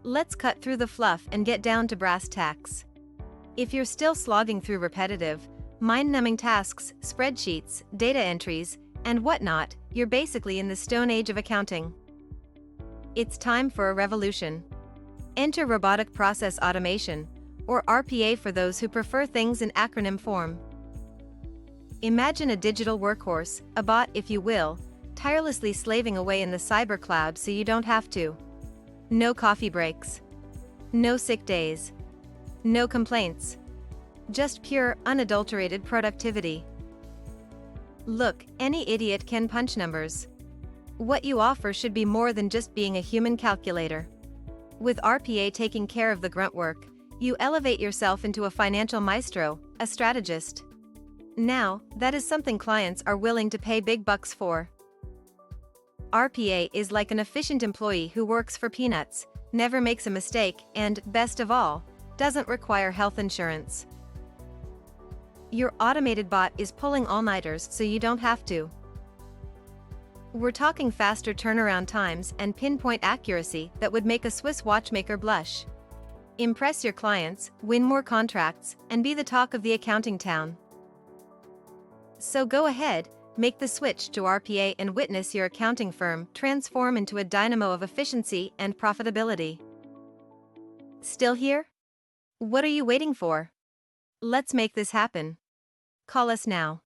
Let's cut through the fluff and get down to brass tacks. If you're still slogging through repetitive, mind-numbing tasks, spreadsheets, data entries, and whatnot, you're basically in the Stone Age of accounting. It's time for a revolution. Enter robotic process automation, or RPA for those who prefer things in acronym form. Imagine a digital workhorse, a bot if you will, tirelessly slaving away in the cyber cloud so you don't have to. No coffee breaks. No sick days. No complaints. Just pure, unadulterated productivity. Look, any idiot can punch numbers. What you offer should be more than just being a human calculator. With RPA taking care of the grunt work, you elevate yourself into a financial maestro, a strategist. Now, that is something clients are willing to pay big bucks for. RPA is like an efficient employee who works for peanuts, never makes a mistake, and, best of all, doesn't require health insurance. Your automated bot is pulling all-nighters so you don't have to. We're talking faster turnaround times and pinpoint accuracy that would make a Swiss watchmaker blush. Impress your clients, win more contracts, and be the talk of the accounting town. So go ahead, make the switch to RPA and witness your accounting firm transform into a dynamo of efficiency and profitability. Still here? What are you waiting for? Let's make this happen. Call us now.